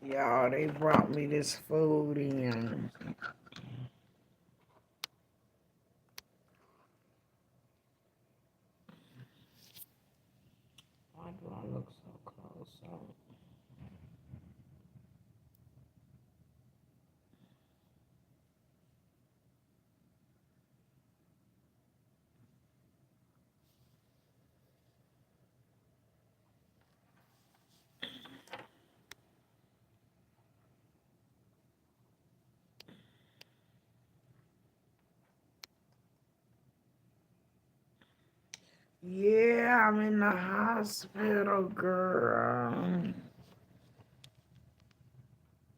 Y'all, they brought me this food in. Why do I look so close? So, yeah, I'm in the hospital, girl.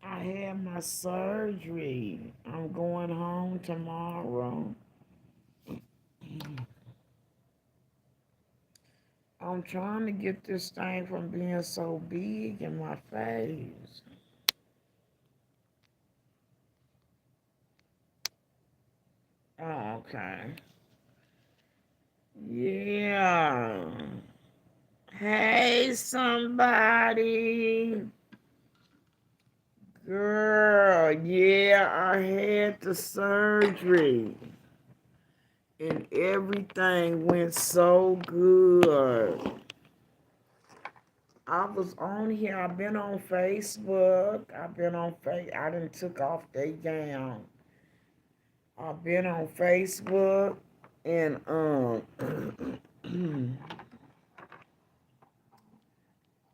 I had my surgery. I'm going home tomorrow. I'm trying to get this thing from being so big in my face. Oh, okay. Yeah. Hey, somebody. Girl, yeah, I had the surgery. And everything went so good. I was on here. I've been on Facebook. I done took off they gown. I've been on Facebook and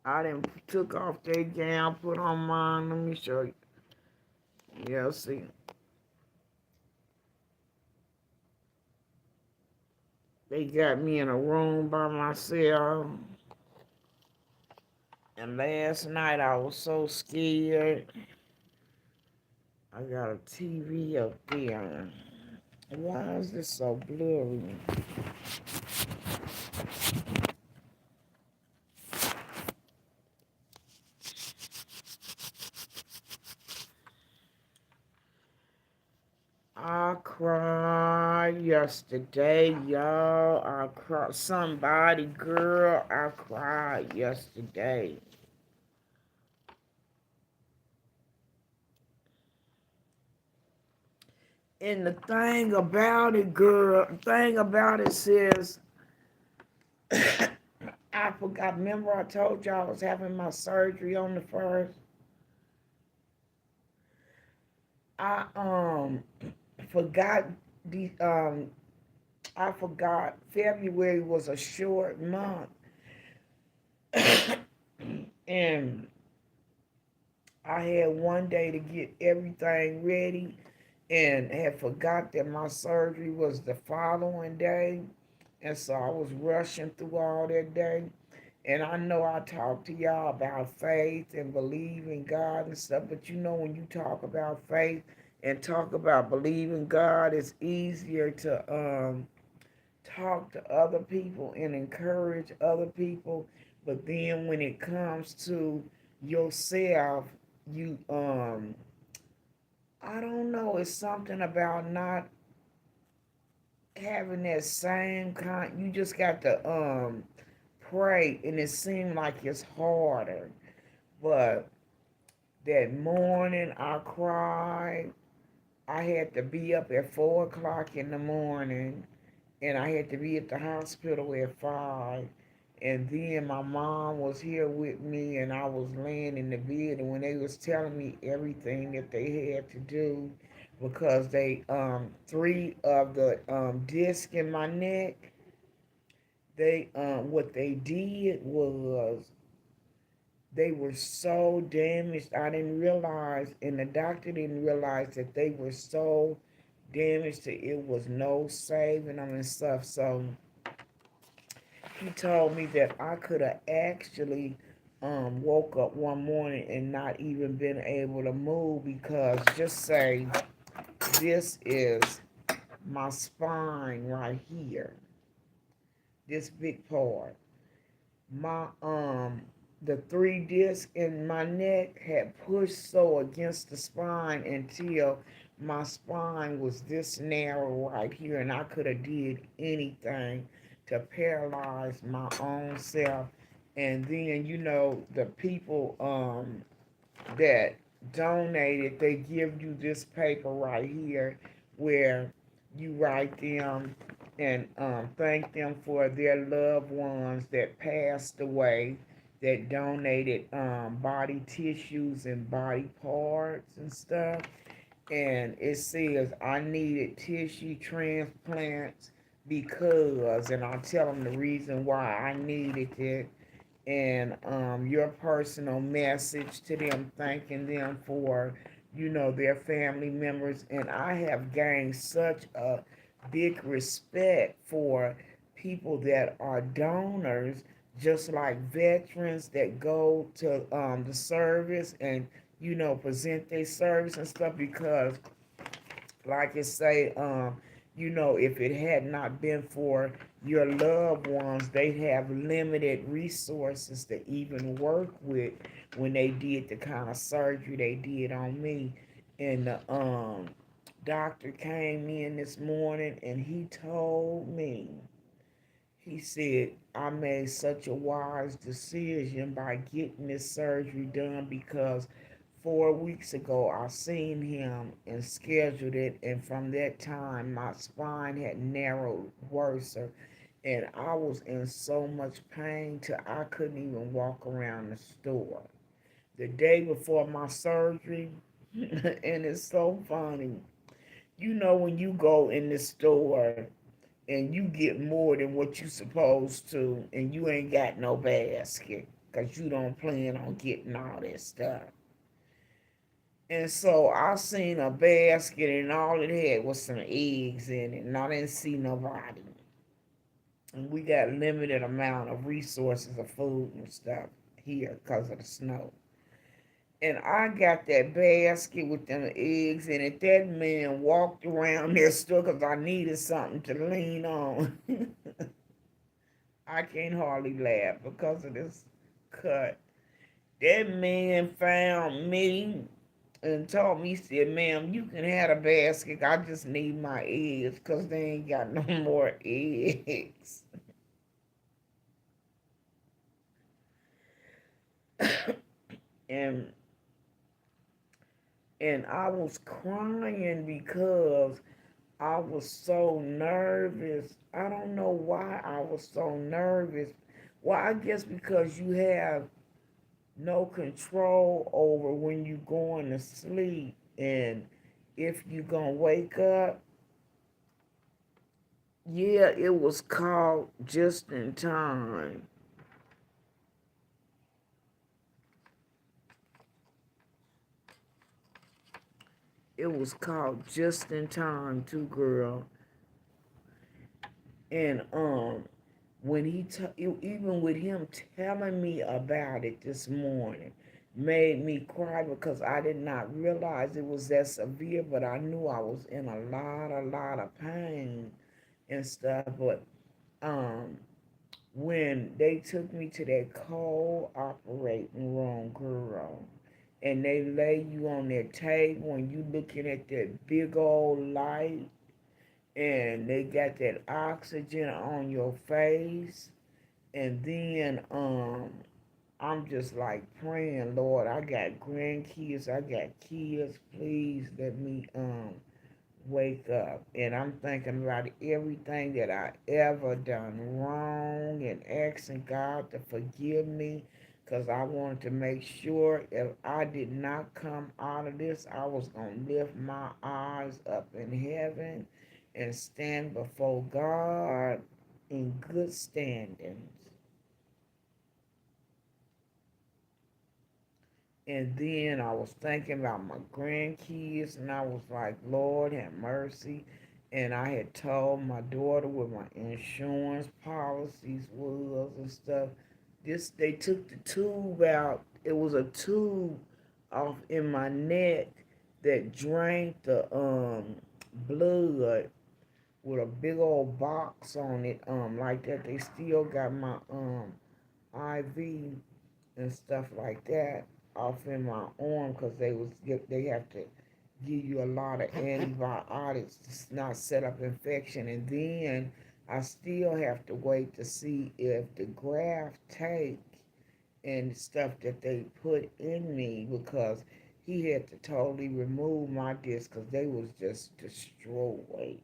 I done took off their gown, put on mine. Let me show you. Yeah, see. They got me in a room by myself. And last night I was so scared. I got a TV up there. Why is this so blurry? I cried yesterday, y'all. I cried. Somebody, girl, I cried yesterday. And the thing about it, girl, thing about it says, I forgot. Remember, I told y'all I was having my surgery on the first. I forgot the I forgot February was a short month, and I had one day to get everything ready, and had forgot that my surgery was the following day, and so I was rushing through all that day. And I know I talked to y'all about faith and believing God and stuff, but you know when you talk about faith and talk about believing God, it's easier to talk to other people and encourage other people. But then when it comes to yourself, you I don't know, it's something about not having that same kind. You just got to pray, and it seemed like it's harder. But that morning I cried. I had to be up at 4 o'clock in the morning, and I had to be at the hospital at 5. And then my mom was here with me, and I was laying in the bed. And when they was telling me everything that they had to do, because they three of the disc in my neck, they what they did was they were so damaged. I didn't realize, and the doctor didn't realize that they were so damaged that it was no saving them and stuff. So he told me that I could have actually woke up one morning and not even been able to move, because just say this is my spine right here, this big part. My the three discs in my neck had pushed so against the spine until my spine was this narrow right here, and I could have did anything to paralyze my own self. And then the people that donated, they give you this paper right here where you write them and thank them for their loved ones that passed away, that donated body tissues and body parts and stuff. And it says I needed tissue transplants because, and I'll tell them the reason why I needed it, and your personal message to them, thanking them for, their family members. And I have gained such a big respect for people that are donors, just like veterans that go to the service and, present their service and stuff, because like it say, if it had not been for your loved ones, they have limited resources to even work with when they did the kind of surgery they did on me. And the doctor came in this morning and he told me, he said, I made such a wise decision by getting this surgery done because 4 weeks ago I seen him and scheduled it, and from that time my spine had narrowed worse, and I was in so much pain till I couldn't even walk around the store. The day before my surgery, and it's so funny, when you go in the store and you get more than what you supposed to, and you ain't got no basket because you don't plan on getting all that stuff. And so I seen a basket and all it had was some eggs in it, and I didn't see nobody. And we got limited amount of resources of food and stuff here because of the snow. And I got that basket with them eggs in it. That man walked around there still because I needed something to lean on. I can't hardly laugh because of this cut. That man found me and told me, he said, ma'am, you can have a basket. I just need my eggs because they ain't got no more eggs. and and I was crying because I was so nervous. I don't know why I was so nervous. Well, I guess because you have no control over when you going to sleep and if you gonna wake up. Yeah, it was called Just in Time. It was called Just in Time too, girl. And when even with him telling me about it this morning, made me cry because I did not realize it was that severe, but I knew I was in a lot of pain and stuff. But um, when they took me to that cold operating room, girl, and they lay you on that table and you looking at that big old light, and they got that oxygen on your face, and then I'm just like praying, Lord, I got grandkids, I got kids, please let me wake up. And I'm thinking about everything that I ever done wrong and asking God to forgive me, because I wanted to make sure if I did not come out of this, I was going to lift my eyes up in heaven and stand before God in good standings. And then I was thinking about my grandkids, and I was like, Lord, have mercy. And I had told my daughter what my insurance policies was and stuff. They took the tube out. It was a tube off in my neck that drank the blood with a big old box on it, like that. They still got my IV and stuff like that off in my arm because they have to give you a lot of antibiotics to not set up infection, and then I still have to wait to see if the graft take, and stuff that they put in me because he had to totally remove my discs because they was just destroyed.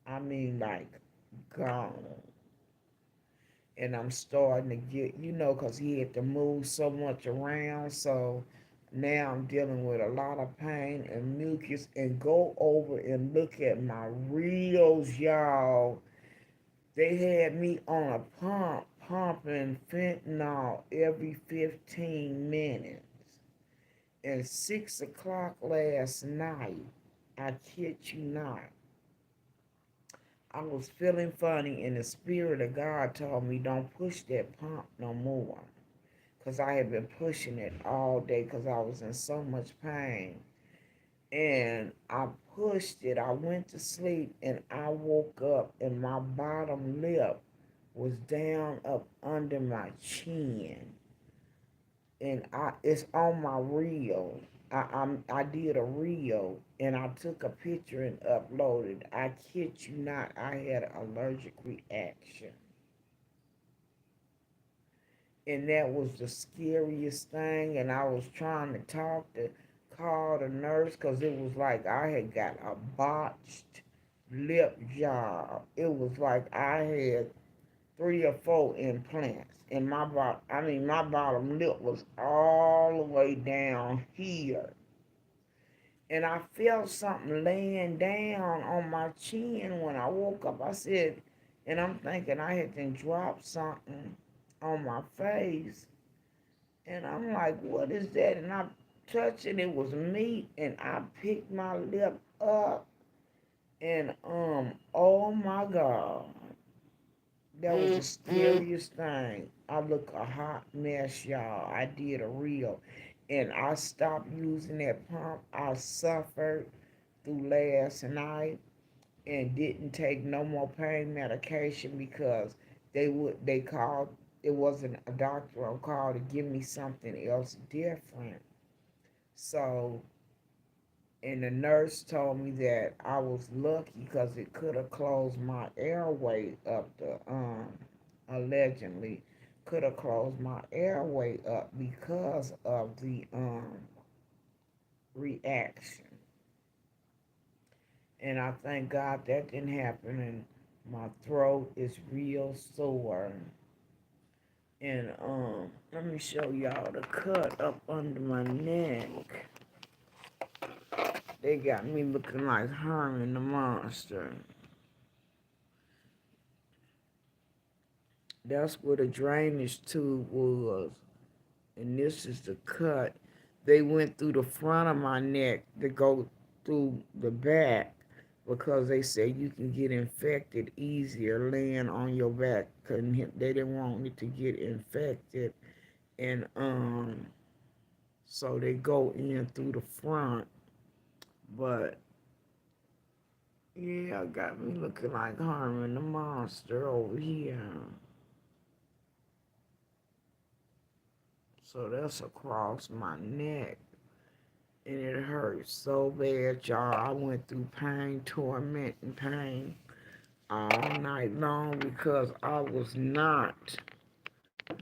I mean, like gone. And I'm starting to get, because he had to move so much around. So now I'm dealing with a lot of pain and mucus. And go over and look at my reels, y'all. They had me on a pump, pumping fentanyl every 15 minutes. And 6 o'clock last night, I kid you not, I was feeling funny, and the Spirit of God told me, don't push that pump no more. Because I had been pushing it all day because I was in so much pain. And I pushed it. I went to sleep, and I woke up, and my bottom lip was down up under my chin. And it's on my reel. I did a reel, and I took a picture and uploaded. I kid you not, I had an allergic reaction, and that was the scariest thing. And I was trying to call the nurse because it was like I had got a botched lip job. It was like I had 3 or 4 implants. And my bottom lip was all the way down here. And I felt something laying down on my chin when I woke up. I said, and I'm thinking I had to drop something on my face. And I'm like, what is that? And I touched it, it was meat. And I picked my lip up. And oh my God. That was the scariest thing. I look a hot mess, y'all. I did a reel. And I stopped using that pump. I suffered through last night and didn't take no more pain medication because they called, it wasn't a doctor on call to give me something else different. So, and the nurse told me that I was lucky because it could have closed my airway up, allegedly could have closed my airway up because of the reaction. And I thank God that didn't happen, and my throat is real sore. And let me show y'all the cut up under my neck. They got me looking like Herman the Monster. That's where the drainage tube was. And this is the cut. They went through the front of my neck to go through the back because they said you can get infected easier laying on your back. They didn't want it to get infected. And so they go in through the front. But yeah, got me looking like Herman the Monster over here. So that's across my neck. And it hurt so bad, y'all. I went through pain, torment, and pain all night long because I was not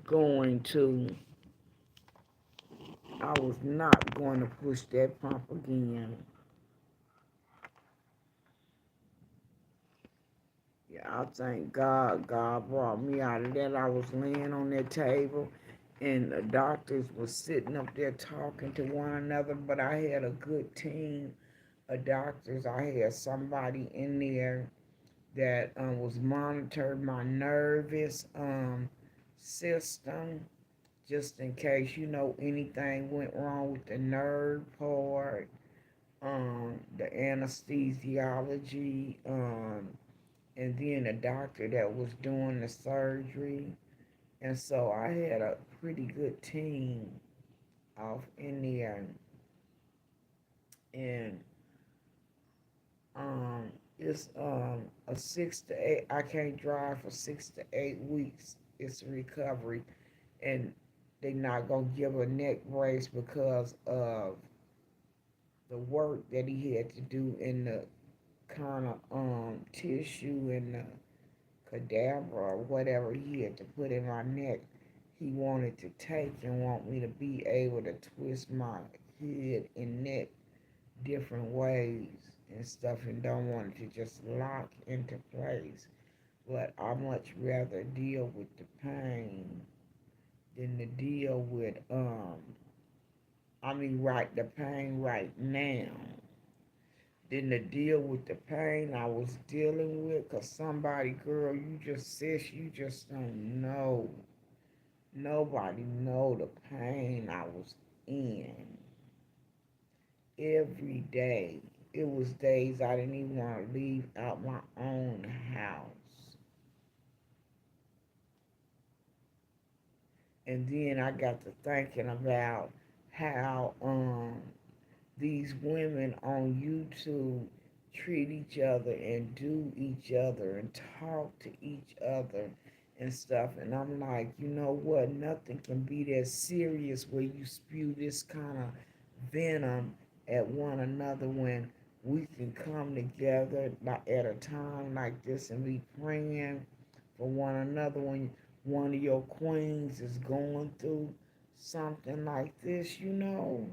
going to, I was not going to push that pump again. Yeah, I thank God. God brought me out of that. I was laying on that table, and the doctors were sitting up there talking to one another, but I had a good team of doctors. I had somebody in there that was monitoring my nervous system just in case, anything went wrong with the nerve part, the anesthesiology, and then a doctor that was doing the surgery. And so I had a pretty good team off in there. And um, it's a 6 to 8. I can't drive for 6 to 8 weeks. It's a recovery, and they not gonna give a neck brace because of the work that he had to do in the kind of tissue and the cadaver or whatever he had to put in my neck. he wanted to take and want me to be able to twist my head and neck different ways and stuff and don't want it to just lock into place. But I much rather deal with the pain than to deal with right, the pain right now than to deal with the pain I was dealing with. Cause somebody, girl, you just sis, you just don't know. Nobody know the pain I was in every day. It was days I didn't even want to leave out my own house. And then I got to thinking about how these women on YouTube treat each other and do each other and talk to each other and stuff. And I'm like, you know what? Nothing can be that serious where you spew this kind of venom at one another when we can come together at a time like this and be praying for one another when one of your queens is going through something like this, you know?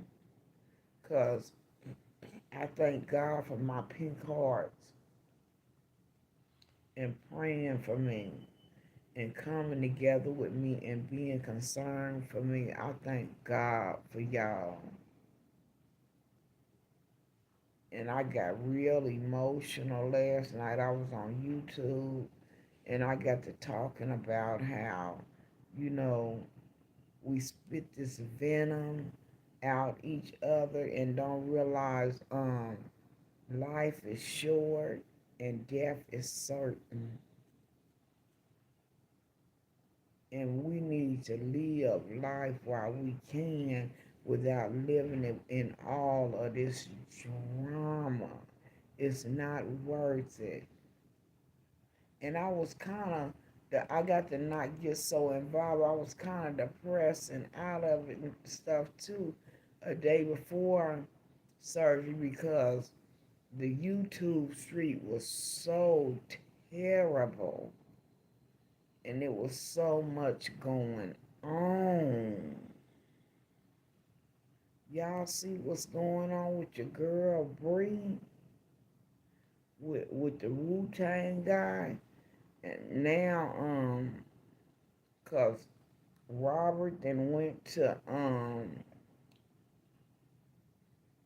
Because I thank God for my pink hearts and praying for me and coming together with me and being concerned for me. I thank God for y'all. And I got real emotional last night. I was on YouTube and I got to talking about how, you know, we spit this venom out each other and don't realize life is short and death is certain. And we need to live life while we can without living it in all of this drama. It's not worth it. And I was kind of, I got to not get so involved. I was kind of depressed and out of it and stuff too a day before surgery because the YouTube street was so terrible and it was so much going on. Y'all see what's going on with your girl Bree with the Wu-Tang guy? And now, cause Robert then went to,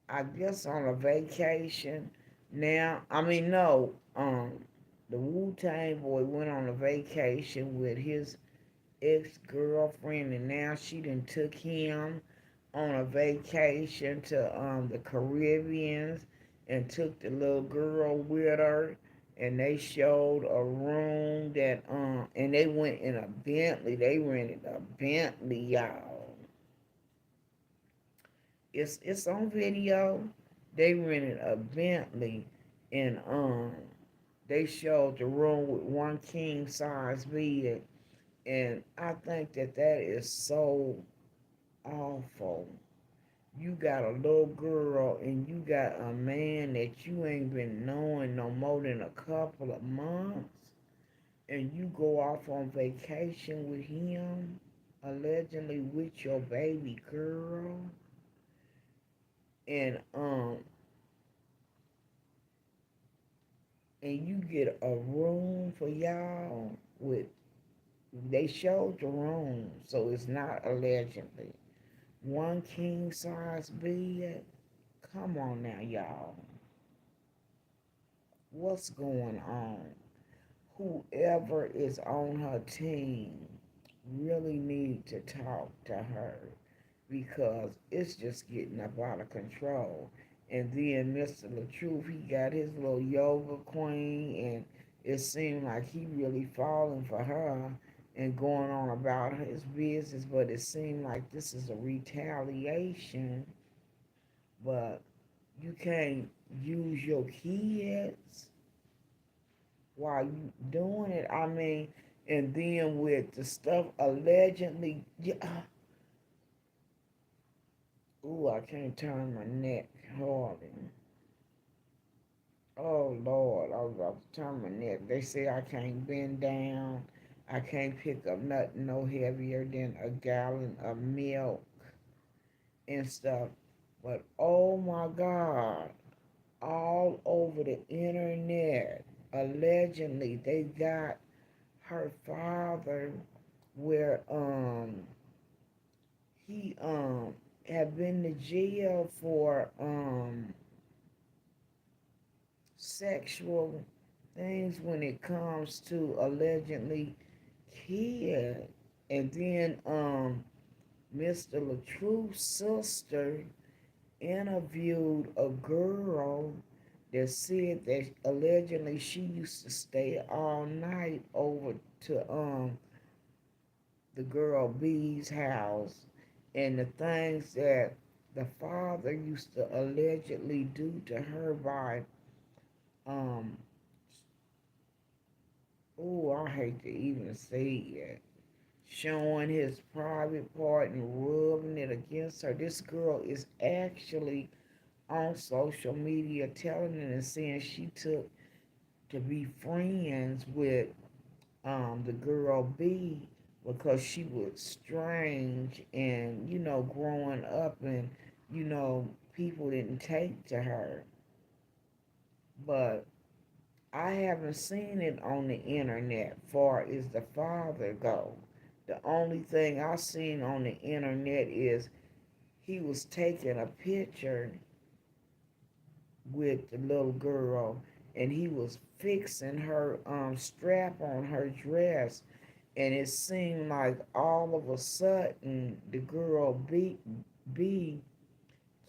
I guess on a vacation. Now, I mean, no, the Wu-Tang boy went on a vacation with his ex-girlfriend, and now she done took him on a vacation to the Caribbean and took the little girl with her, and they showed a room that and they went in a Bentley. They rented a Bentley, y'all. It's on video. They rented a Bentley, and they showed the room with one king size bed, and I think that that is so awful. You got a little girl and you got a man that you ain't been knowing no more than a couple of months, and you go off on vacation with him, allegedly with your baby girl, and you get a room for y'all with, they showed the room, so it's not allegedly. One king size bed. Come on now, y'all. What's going on? Whoever is on her team really need to talk to her because it's just getting up out of control. And then Mr. LaTruth, he got his little yoga queen, and it seemed like he really falling for her and going on about his business, but it seemed like this is a retaliation. But you can't use your kids while you doing it. I mean, and then with the stuff allegedly, yeah. Ooh, I can't turn my neck hardly. Oh Lord, I was about to turn my neck. They say I can't bend down I can't pick up nothing no heavier than a gallon of milk and stuff. But oh my God, all over the internet, allegedly they got her father where he had been to jail for sexual things when it comes to allegedly kid. And then Mr. Latrue's sister interviewed a girl that said that allegedly she used to stay all night over to the girl B's house, and the things that the father used to allegedly do to her by um oh, I hate to even say it, showing his private part and rubbing it against her. This girl is actually on social media telling it and saying she took to be friends with the girl B because she was strange and growing up, and people didn't take to her. But I haven't seen it on the internet far as the father go. The only thing I seen on the internet is he was taking a picture with the little girl, and he was fixing her strap on her dress, and it seemed like all of a sudden the girl B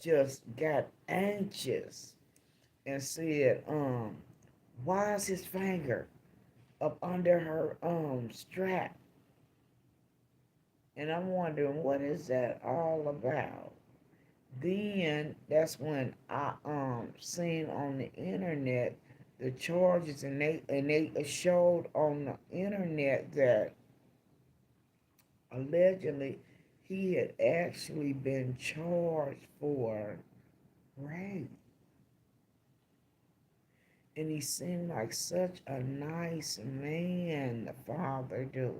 just got anxious and said, why is his finger up under her strap? And I'm wondering what is that all about? Then that's when I seen on the internet the charges, and they showed on the internet that allegedly he had actually been charged for rape. And he seemed like such a nice man, the father do.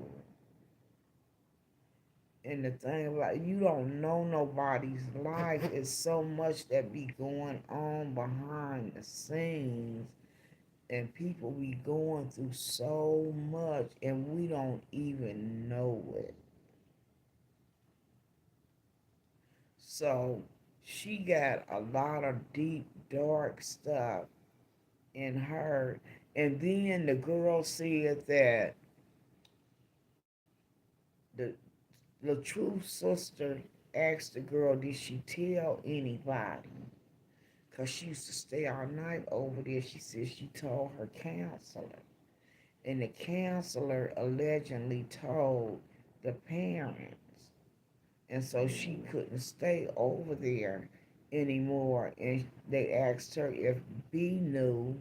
And the thing about, you don't know nobody's life. It's so much that be going on behind the scenes, and people be going through so much and we don't even know it. So she got a lot of deep dark stuff in her. And then the girl said that the true sister asked the girl, did she tell anybody? Because she used to stay all night over there. She said she told her counselor. And the counselor allegedly told the parents. And so she couldn't stay over there anymore. And they asked her if B knew.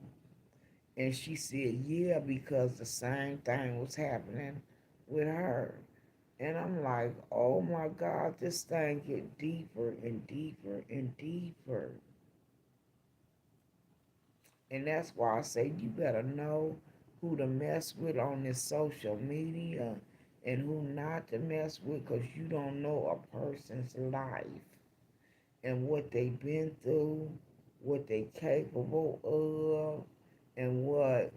And she said, yeah, because the same thing was happening with her. And I'm like, oh my God, this thing get deeper and deeper and deeper. And that's why I say you better know who to mess with on this social media and who not to mess with, because you don't know a person's life and what they've been through, what they capable of, and what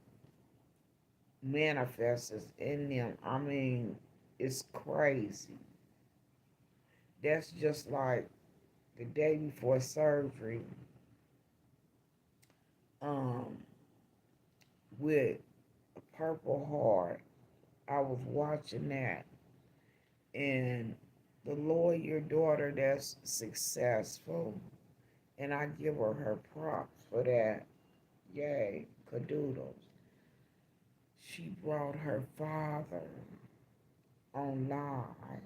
manifests in them. I mean, it's crazy. That's just like the day before surgery, um, with a Purple Heart. I was watching that, and the lawyer daughter that's successful, and I give her props for that. Yay, cadoodles. She brought her father on live,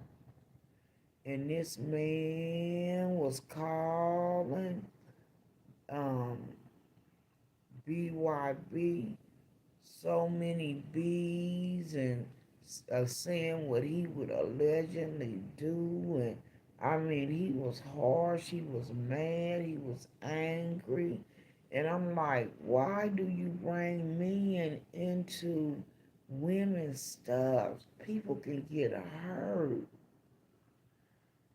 and this man was calling um BYB so many B's, and saying what he would allegedly do. And I mean, he was harsh, he was mad, he was angry. And I'm like, why do you bring men into women's stuff, people can get hurt.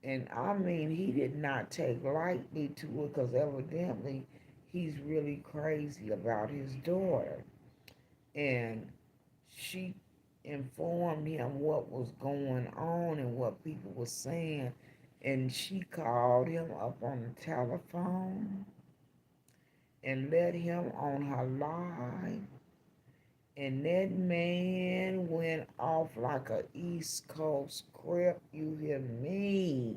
And I mean, he did not take lightly to it because evidently he's really crazy about his daughter. And she informed him what was going on and what people were saying. And she called him up on the telephone and let him on her live. And that man went off like a East Coast crip, you hear me?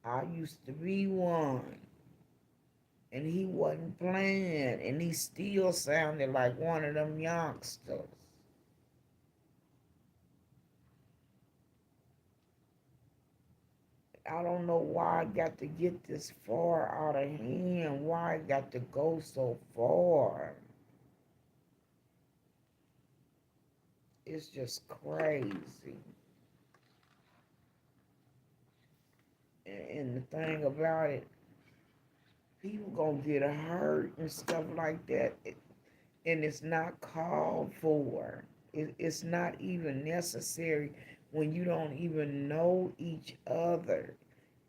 I used to be one. And he wasn't playing. And he still sounded like one of them youngsters. I don't know why I got to get this far out of hand. Why I got to go so far. It's just crazy. And the thing about it, people gonna get hurt and stuff like that, and it's not called for. It's not even necessary when you don't even know each other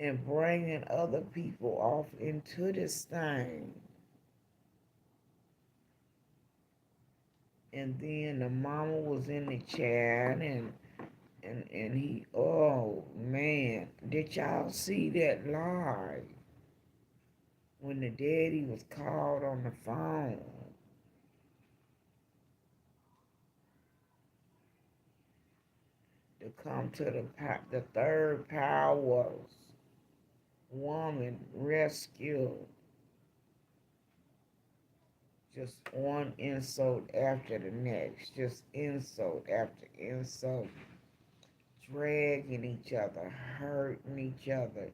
and bringing other people off into this thing. And then the mama was in the chat and he, oh man, did y'all see that live when the daddy was called on the phone to come to the third powers woman rescue? Just one insult after the next, just insult after insult, dragging each other, hurting each other.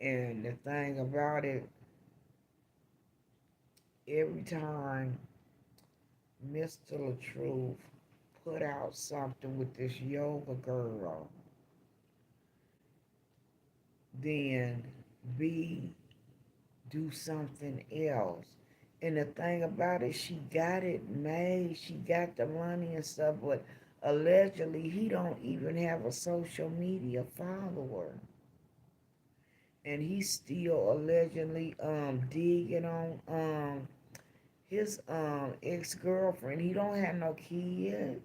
And the thing about it, every time Mr. LaTruth put out something with this yoga girl, then B do something else. And the thing about it, she got it made. She got the money and stuff, but allegedly he don't even have a social media follower. And he's still allegedly digging on his ex-girlfriend. He don't have no kids.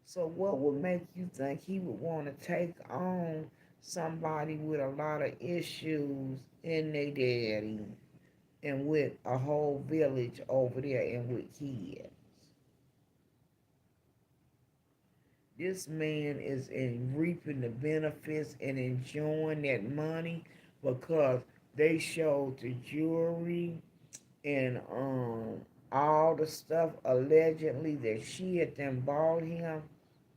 So what would make you think he would want to take on somebody with a lot of issues in their daddy and with a whole village over there and with kids? This man is in reaping the benefits and enjoying that money because they showed the jewelry and all the stuff allegedly that she had then bought him,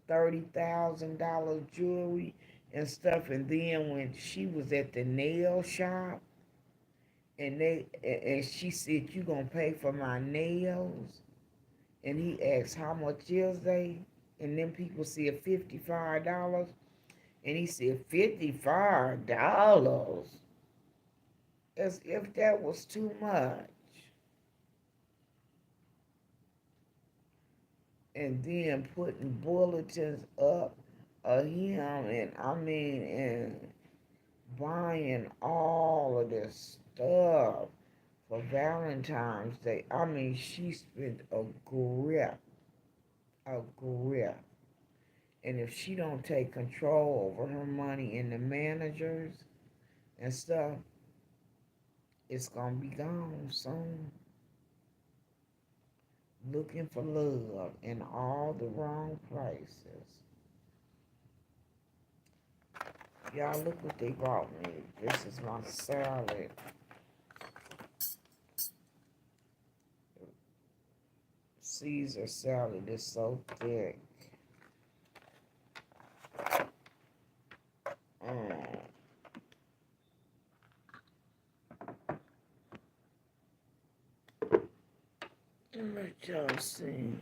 $30,000 jewelry and stuff. And then when she was at the nail shop and she said, "You gonna pay for my nails?" And he asked, "How much is they?" And then people said $55. And he said, $55? As if that was too much. And then putting bulletins up of him and and buying all of this stuff for Valentine's Day. I mean, she spent a grip. And if she don't take control over her money and the managers and stuff, it's gonna be gone soon. Looking for love in all the wrong places. Y'all, look what they brought me. This is my salad. Caesar salad is so thick. Mm. Let y'all see.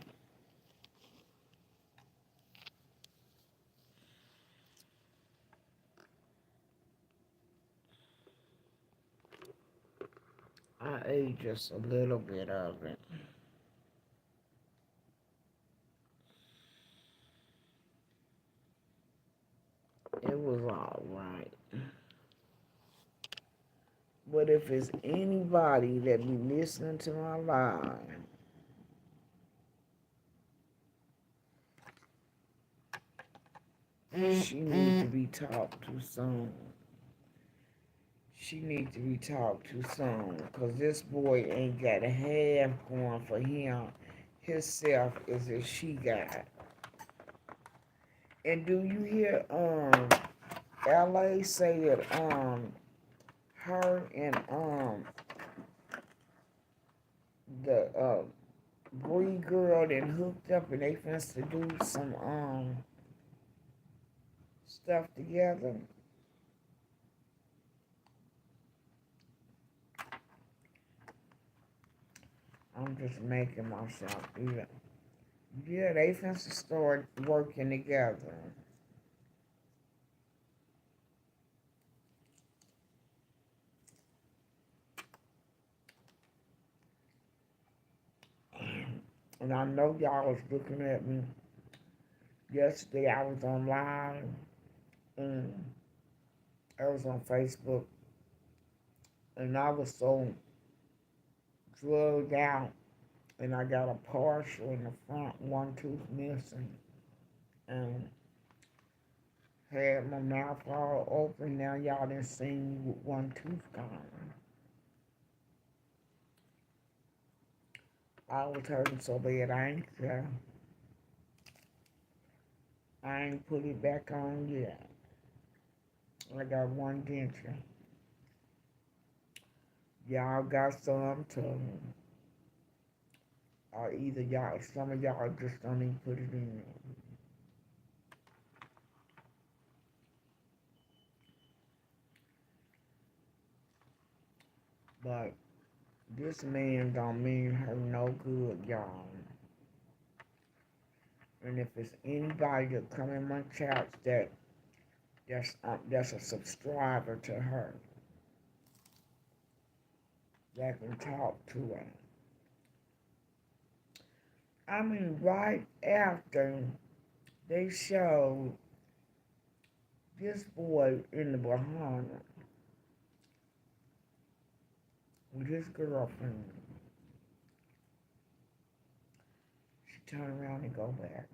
I ate just a little bit of it. But if it's anybody that be listening to my live, she needs to be talked to soon. She needs to be talked to soon. Because this boy ain't got a half going for him. Himself is as she got. And do you hear LA say that her and the Bree girl that hooked up and they finna to do some stuff together? I'm just making myself do that. Yeah, they finna start working together. And I know y'all was looking at me yesterday. I was online and I was on Facebook and I was so drugged out and I got a partial in the front, one tooth missing, and had my mouth all open. Now y'all done seen me with one tooth gone. I was hurting so bad I ain't put it back on yet. I got one denture. Y'all got some too. Or either y'all, some of y'all just don't even put it in there. But this man don't mean her no good, y'all. And if it's anybody that come in my chat that's a subscriber to her, that can talk to her. I mean, right after they showed this boy in the Bahamas with his girlfriend, she turned around and go back.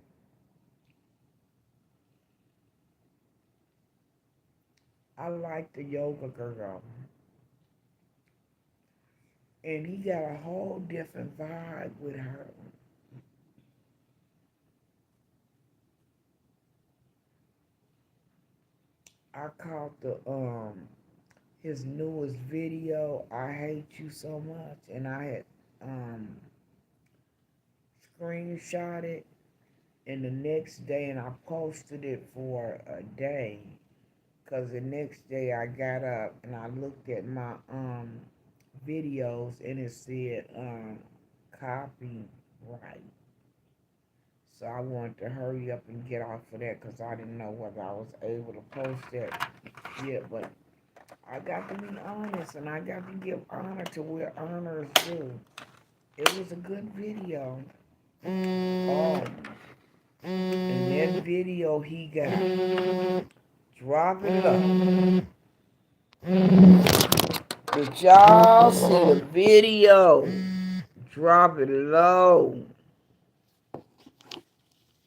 I like the yoga girl. And he got a whole different vibe with her. I caught the his newest video, I Hate You So Much, and I had screenshot it and the next day and I posted it for a day. Cause the next day I got up and I looked at my videos and it said copyright. So I wanted to hurry up and get off of that because I didn't know whether I was able to post that yet. But I got to be honest and I got to give honor to where honors do. It was a good video. Oh, in that video he got Drop It Low. Did y'all see the video? Drop It Low.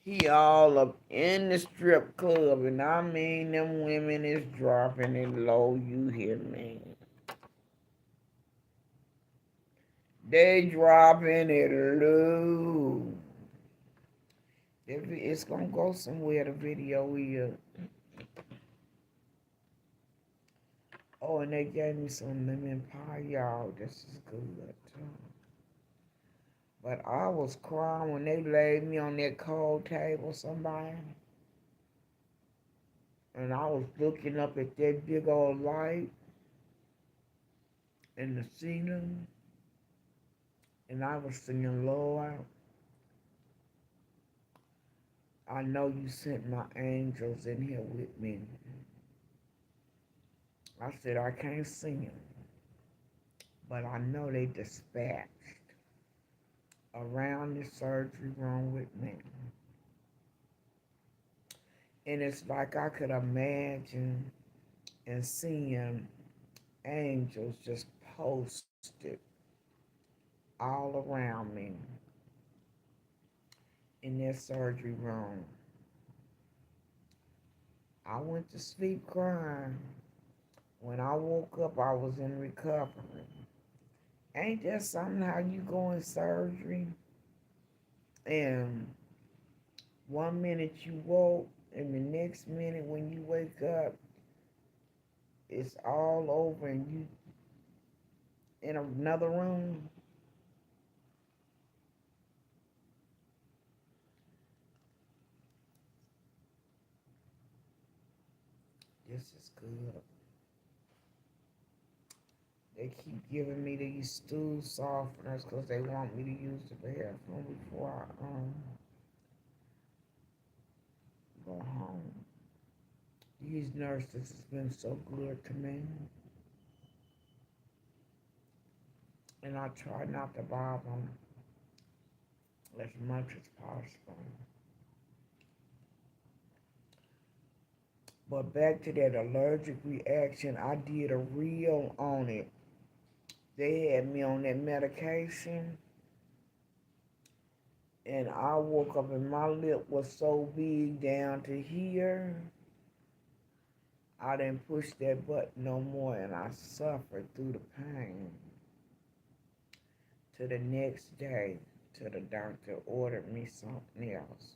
He all up in the strip club, and I mean them women is dropping it low, you hear me? They dropping it low. It's gonna go somewhere, the video is. Oh, and they gave me some lemon pie, y'all. This is good, too. But I was crying when they laid me on that cold table, somebody. And I was looking up at that big old light and the scenery. And I was singing, Lord, I know you sent my angels in here with me. I said, I can't sing it, but I know they dispatched around the surgery room with me. And it's like I could imagine and seeing angels just posted all around me in that surgery room. I went to sleep crying. When I woke up, I was in recovery. Ain't that something how you go in surgery and one minute you woke and the next minute when you wake up, it's all over and you in another room? This is good. They keep giving me these stool softeners because they want me to use the bathroom before I go home. These nurses has been so good to me, and I try not to bother them as much as possible. But back to that allergic reaction, I did a reel on it. They had me on that medication, and I woke up and my lip was so big down to here. I didn't push that button no more, and I suffered through the pain. To the next day, till the doctor ordered me something else.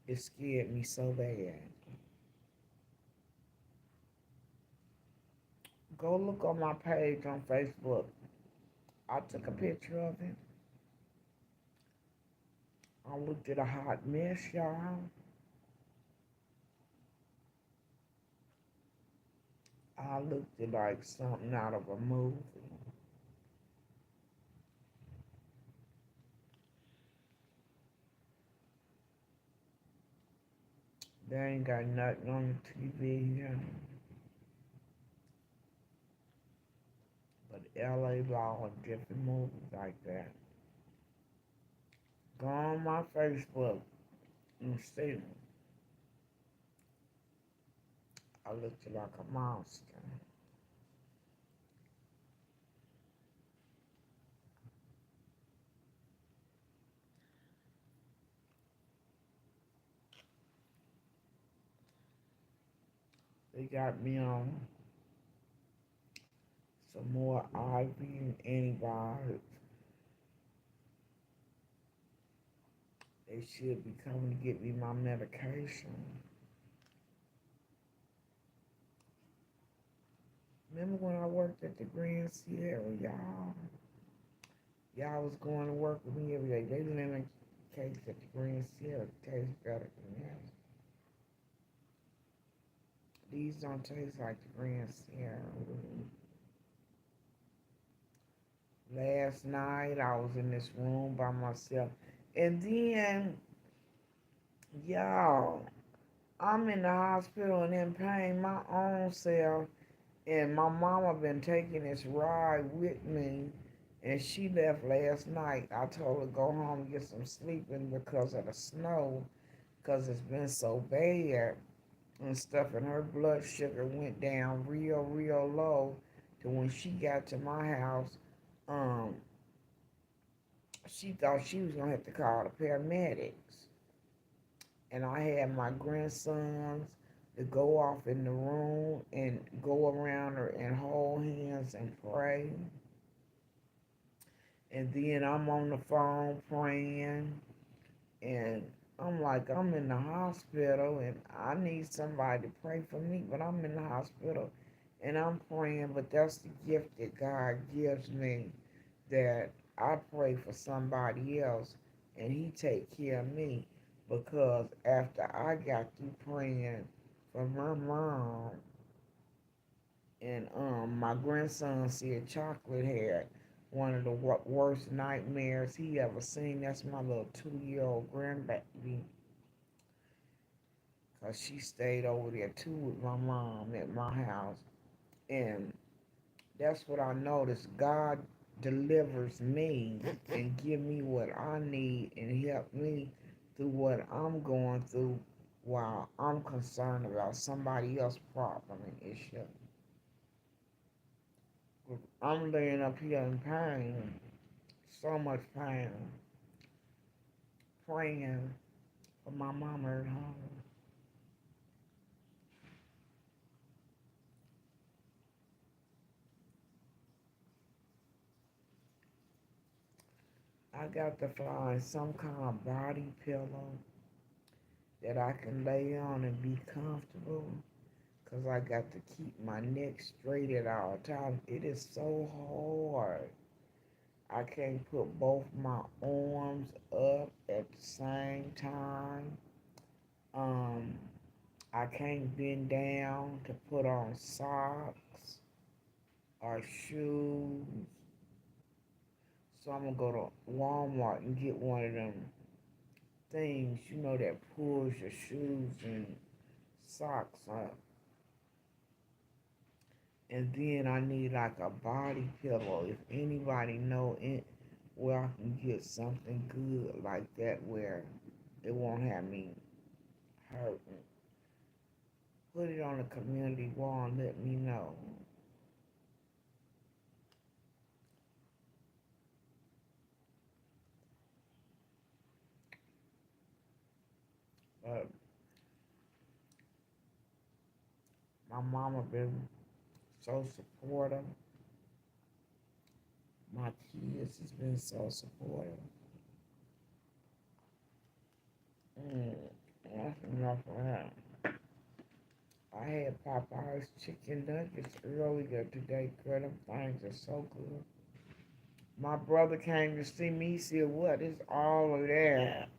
It scared me so bad. Go look on my page on Facebook. I took a picture of it. I looked at a hot mess, y'all. I looked at like something out of a movie. They ain't got nothing on the TV here. But LA Law and different movies like that. Go on my Facebook and see. I looked like a monster. They got me on some more IV and antibiotics. They should be coming to get me my medication. Remember when I worked at the Grand Sierra, y'all? Y'all was going to work with me every day. They lemon cakes at the Grand Sierra taste better than this. These don't taste like the Grand Sierra. Last night I was in this room by myself. And then, y'all, I'm in the hospital and in pain my own self. And my mama been taking this ride with me. And she left last night. I told her to go home and get some sleeping because of the snow. Because it's been so bad and stuff. And her blood sugar went down real, real low. To when she got to my house, um, she thought she was gonna have to call the paramedics. And I had my grandsons to go off in the room and go around her and hold hands and pray. And then I'm on the phone praying, and I'm like, I'm in the hospital and I need somebody to pray for me, but I'm in the hospital and I'm praying, but that's the gift that God gives me, that I pray for somebody else and he take care of me, because after I got through praying for my mom and my grandson said Chocolate had one of the worst nightmares he ever seen. That's my little 2-year-old grandbaby, because she stayed over there too with my mom at my house. And that's what I noticed. God delivers me and give me what I need and help me through what I'm going through while I'm concerned about somebody else's problem and issue. I'm laying up here in pain, so much pain, praying for my mama at home. I got to find some kind of body pillow that I can lay on and be comfortable because I got to keep my neck straight at all times. It is so hard. I can't put both my arms up at the same time. Um, I can't bend down to put on socks or shoes. So I'm gonna go to Walmart and get one of them things, that pulls your shoes and socks up. And then I need like a body pillow. If anybody know it, where I can get something good like that where it won't have me hurting. Put it on the community wall and let me know. But my mama been so supportive. My kids has been so supportive. Mm, that's enough of that. I had Popeye's chicken nuggets earlier today, girl. Them things are so good. My brother came to see me. He said, "What is all of that?"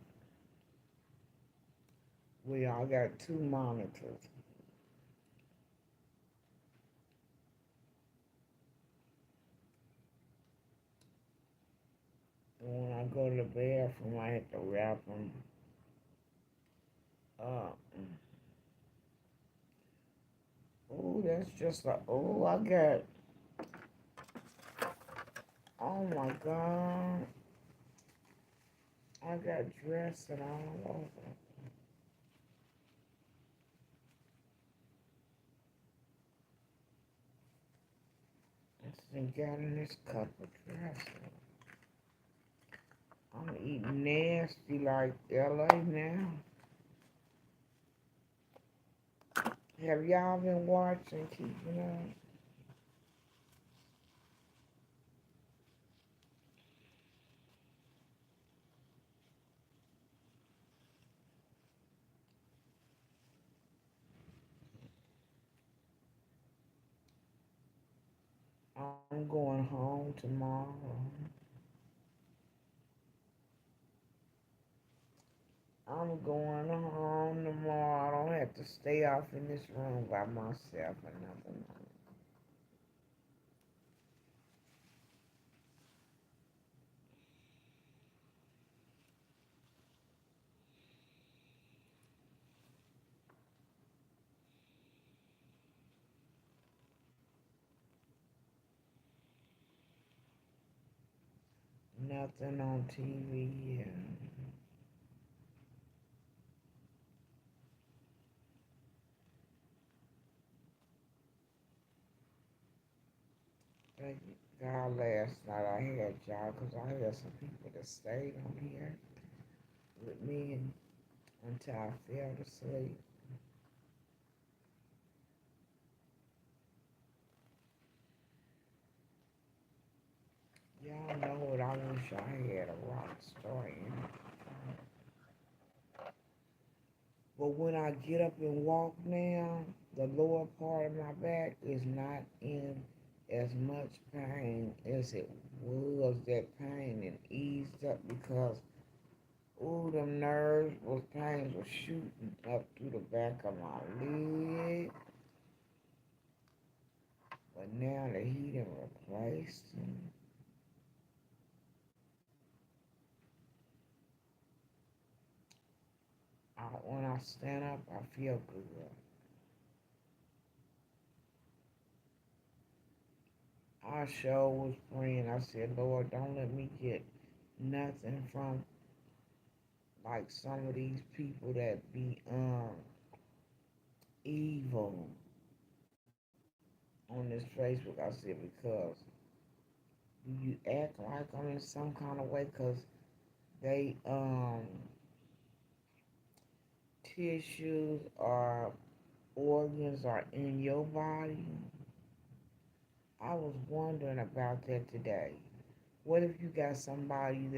We all got two monitors. And when I go to the bathroom, I have to wrap them up. Oh, that's just a. Oh, I got. Oh my God. I got dressed and all over. I just got in this cup of dressing. I'm eating nasty like LA now. Have y'all been watching Keeping Up? I'm going home tomorrow. I'm going home tomorrow. I don't have to stay off in this room by myself another night. Nothing on TV. Yeah. Thank God last night I had y'all because I had some people that stayed on here with me until I fell asleep. Y'all know what I wish I had a rock star in it. But when I get up and walk now, the lower part of my back is not in as much pain as it was. That pain and eased up because ooh, them nerves was pains was shooting up through the back of my leg. But now the heating replaced them. When I stand up, I feel good. I sure was praying. I said, Lord, don't let me get nothing from like some of these people that be evil on this Facebook. I said, because do you act like I'm in some kind of way? Because they tissues or organs are in your body. I was wondering about that today. What if you got somebody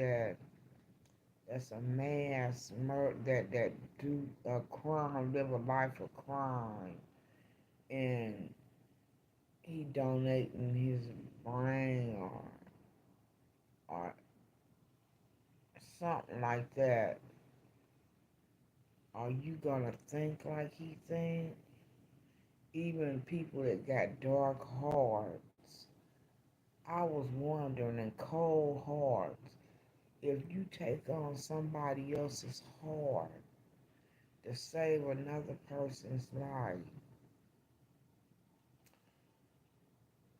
that's a mass murder, that do a crime, live a life of crime, and he donating his brain or something like that? Are you gonna think like he think? Even people that got dark hearts, I was wondering, and cold hearts, if you take on somebody else's heart to save another person's life,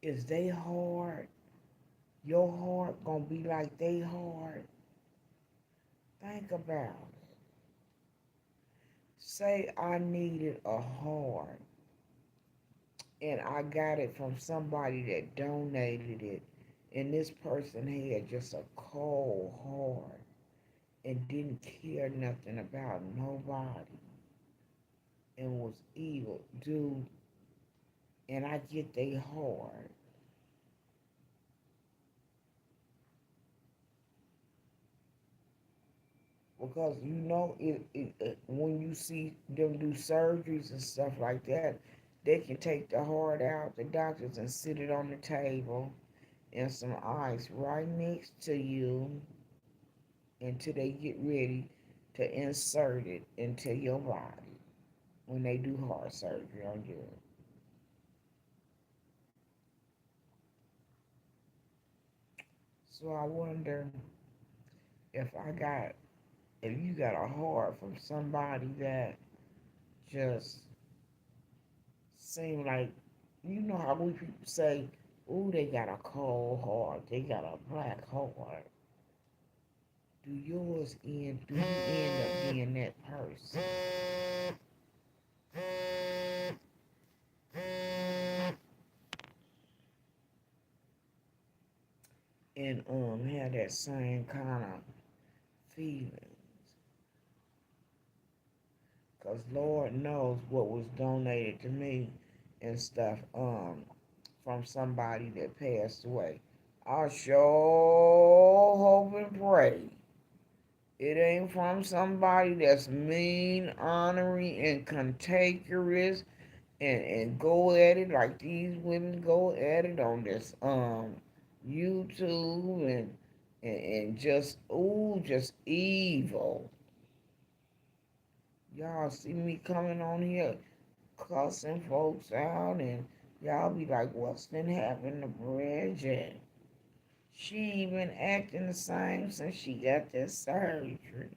is they heart, your heart gonna be like they heart? Think about it. Say I needed a heart and I got it from somebody that donated it, and this person had just a cold heart and didn't care nothing about nobody and was evil, dude, and I get they heart. Because when you see them do surgeries and stuff like that, they can take the heart out, the doctors, and sit it on the table and some ice right next to you until they get ready to insert it into your body when they do heart surgery on you. So I wonder if I got, if you got a heart from somebody that just seem like, you know how we people say, "Ooh, they got a cold heart, they got a black heart." Do you end up being that person and have that same kind of feeling? Cause Lord knows what was donated to me and stuff from somebody that passed away. I sure hope and pray it ain't from somebody that's mean, ornery, and cantankerous and go at it like these women go at it on this YouTube and just just evil. Y'all see me coming on here cussing folks out and y'all be like, what's been happening to Bridget? She been acting the same since she got this surgery.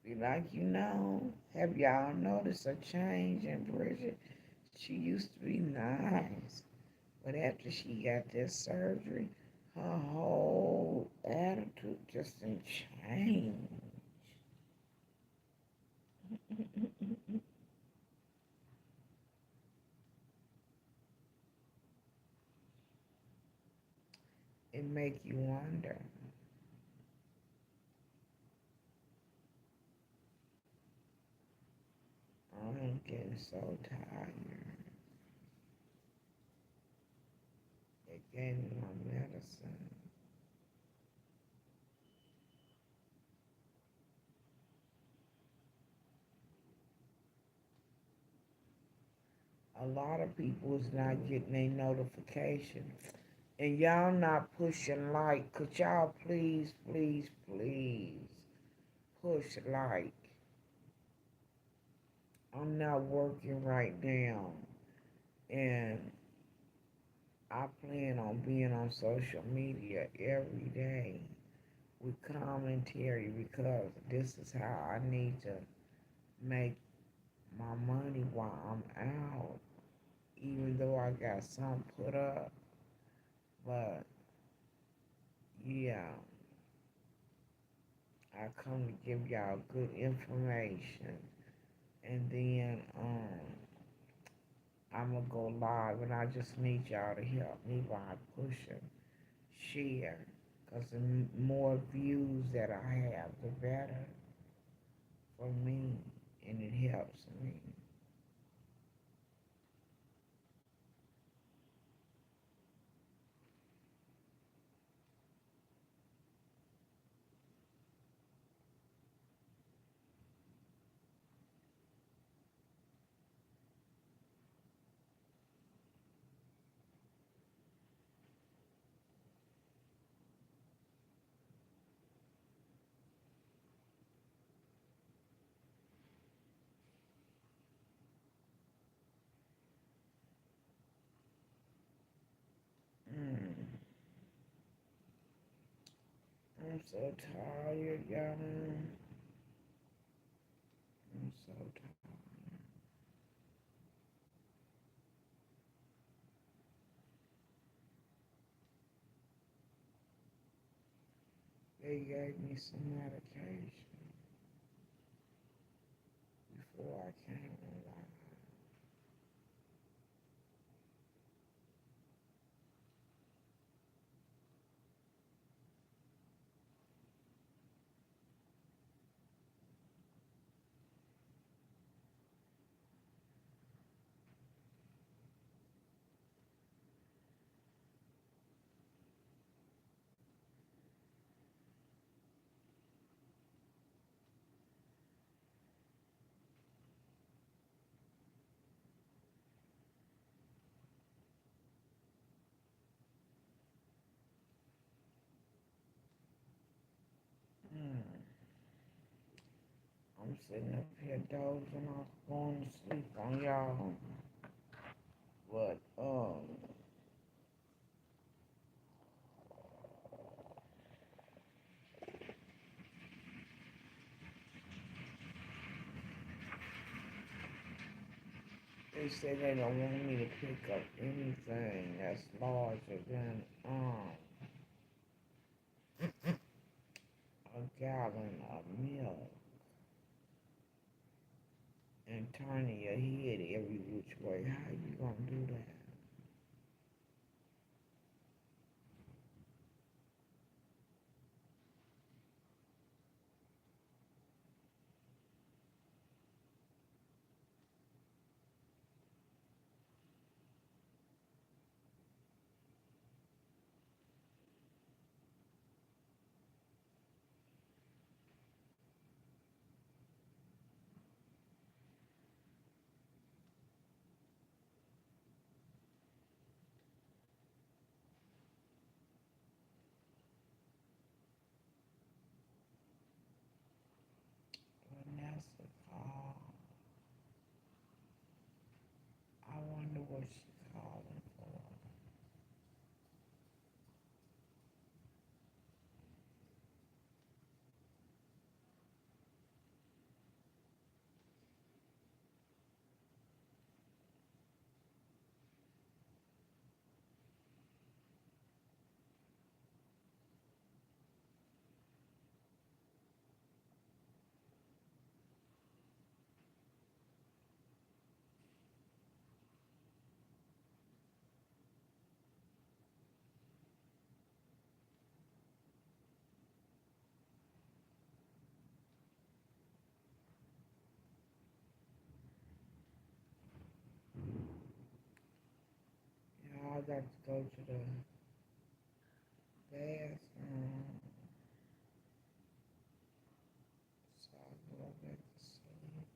Be like, have y'all noticed a change in Bridget? She used to be nice, but after she got this surgery, her whole attitude just didn't change. It make you wonder. I'm getting so tired. They gave me my medicine. A lot of people is not getting a notification. And y'all not pushing like. Could y'all please, please, please push like? I'm not working right now. And I plan on being on social media every day with commentary because this is how I need to make my money while I'm out. Even though I got some put up, but Yeah, I come to give y'all good information. And then I'm going to go live, and I just need y'all to help me by pushing share. Because the more views that I have, the better for me, and it helps me. Mm. I'm so tired, y'all. I'm so tired. They gave me some medication before I came alive. Mm. I'm sitting up here dozing off, going to sleep on y'all. But, they say they don't want me to pick up anything that's larger than, a gallon of milk and turning your head every which way. How you gonna do that? Vanessa called. I wonder what she calling for. Yeah, I got to go to the bathroom. So I go back to sleep.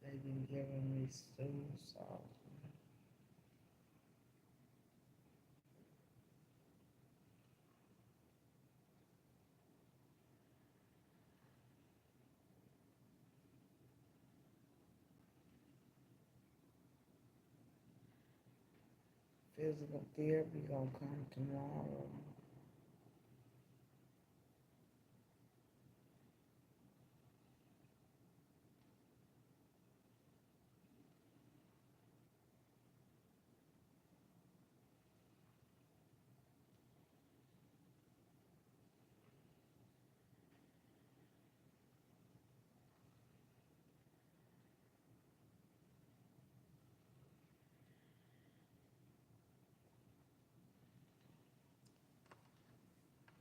They've been giving me stew sauce. physical therapy gonna come tomorrow.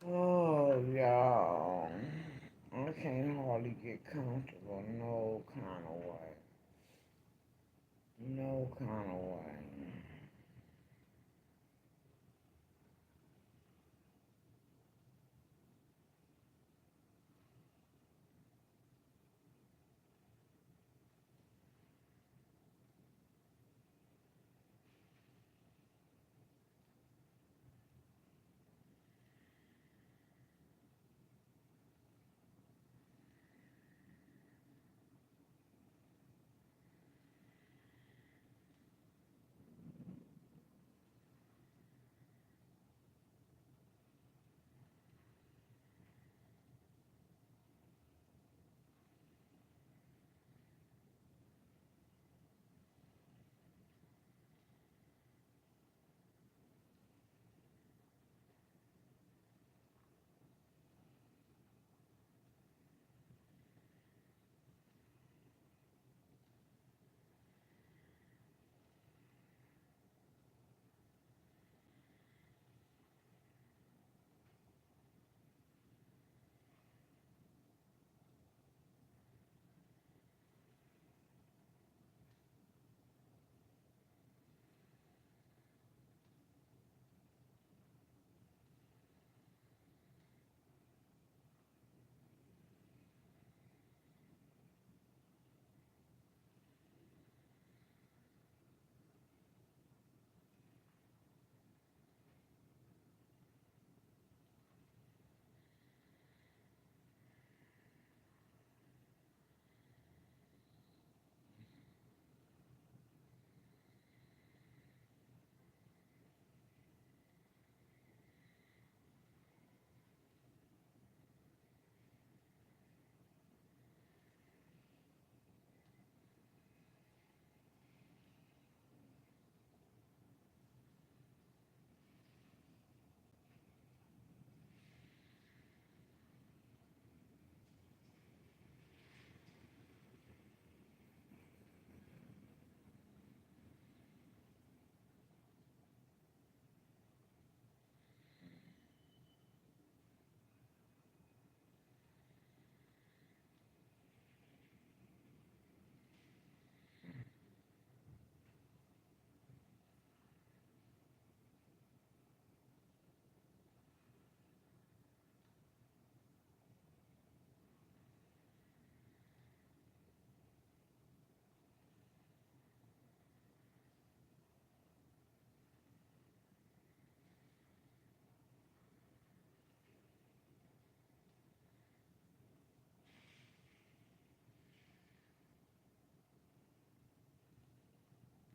Oh, y'all. I can't hardly get comfortable no kind of way. No kind of way.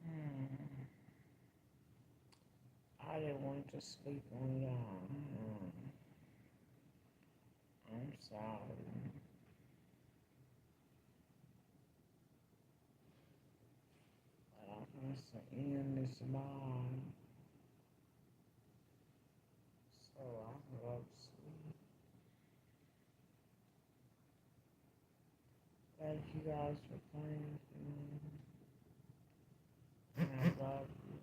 Mm. I didn't want to sleep on y'all. I'm sorry. But I'm going to end this live so I can go to sleep. Thank you guys for praying for me. And I love you.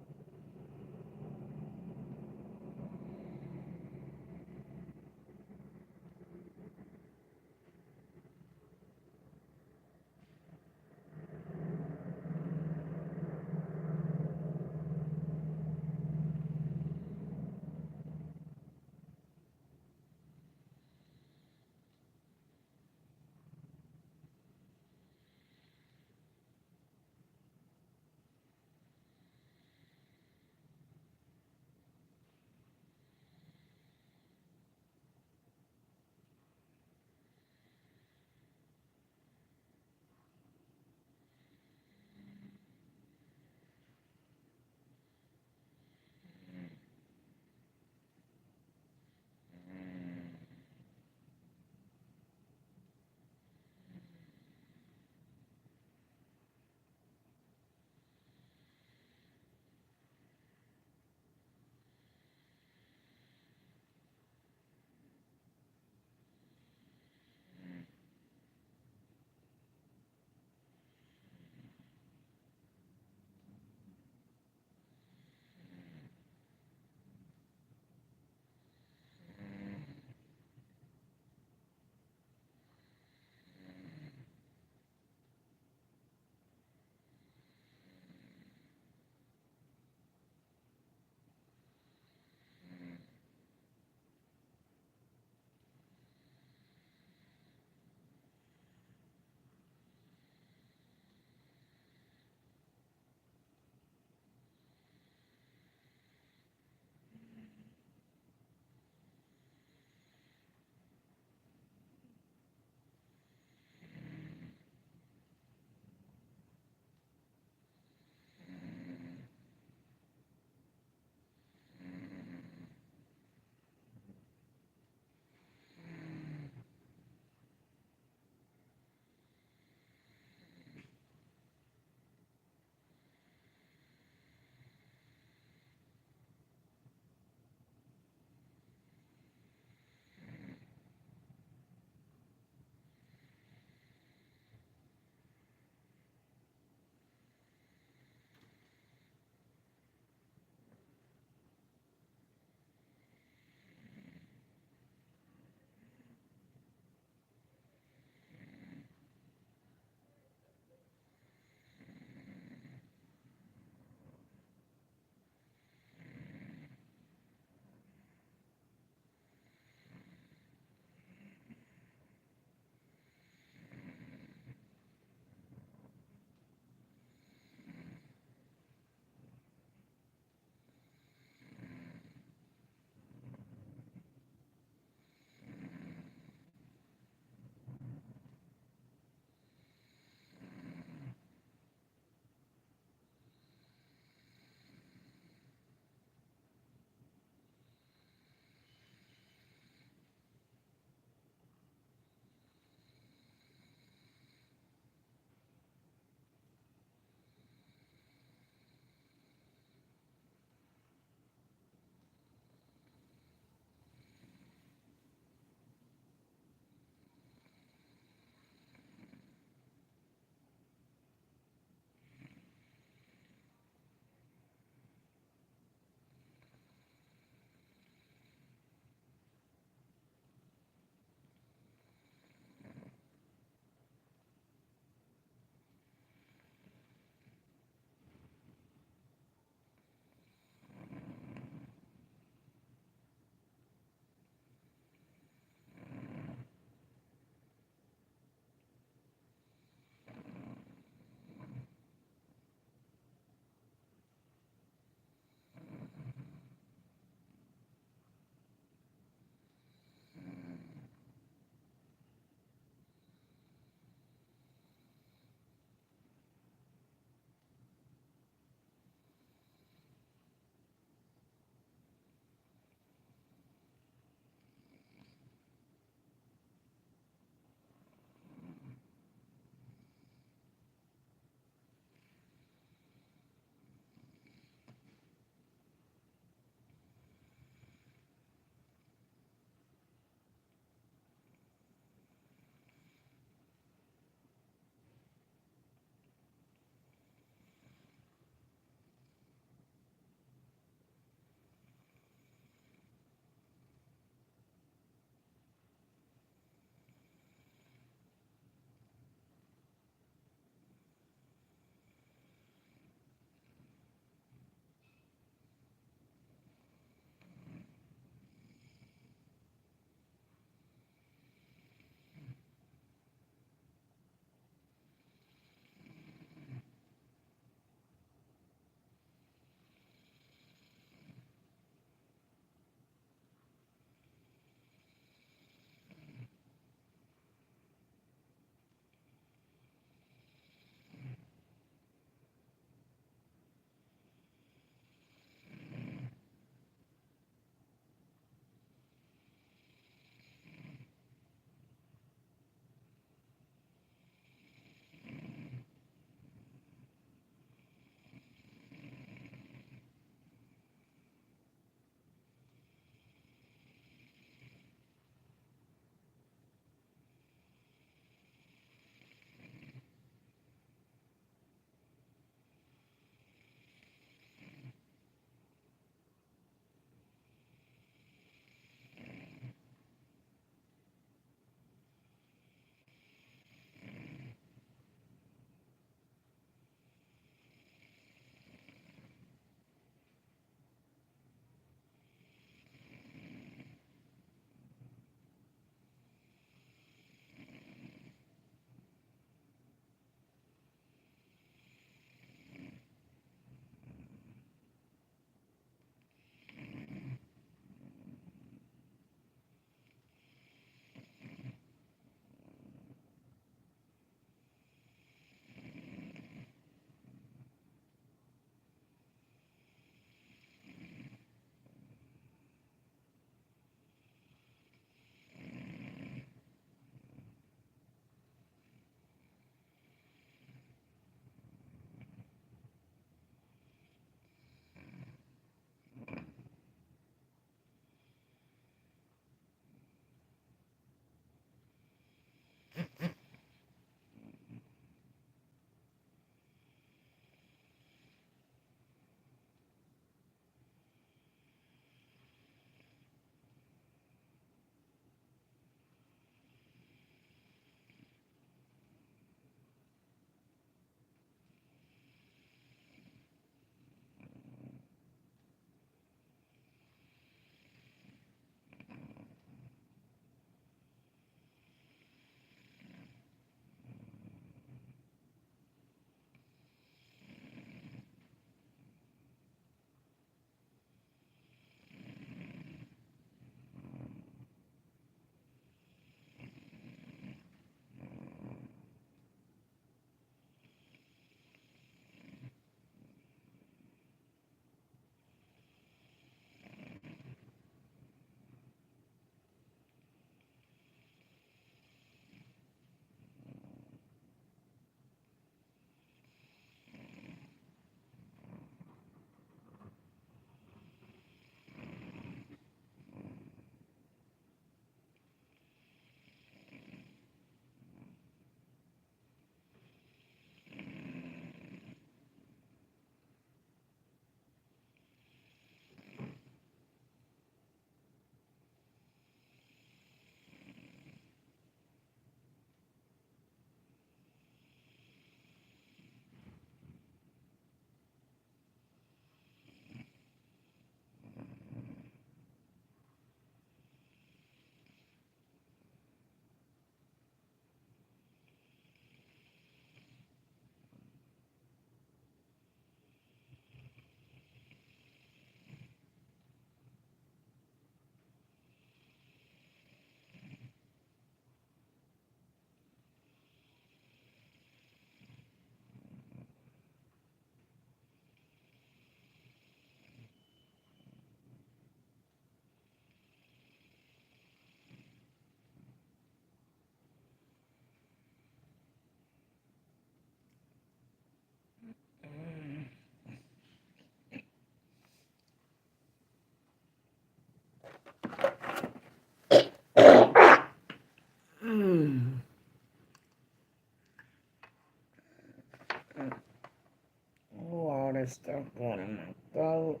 that stuff going in my throat.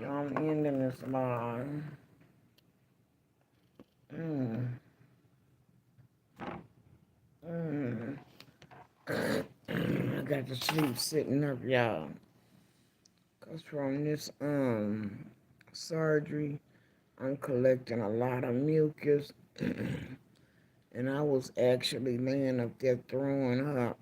Y'all, I'm ending this live. Mm. Mm. I got to sleep sitting up, y'all. Cause from this surgery, I'm collecting a lot of mucus. And I was actually laying up there throwing up.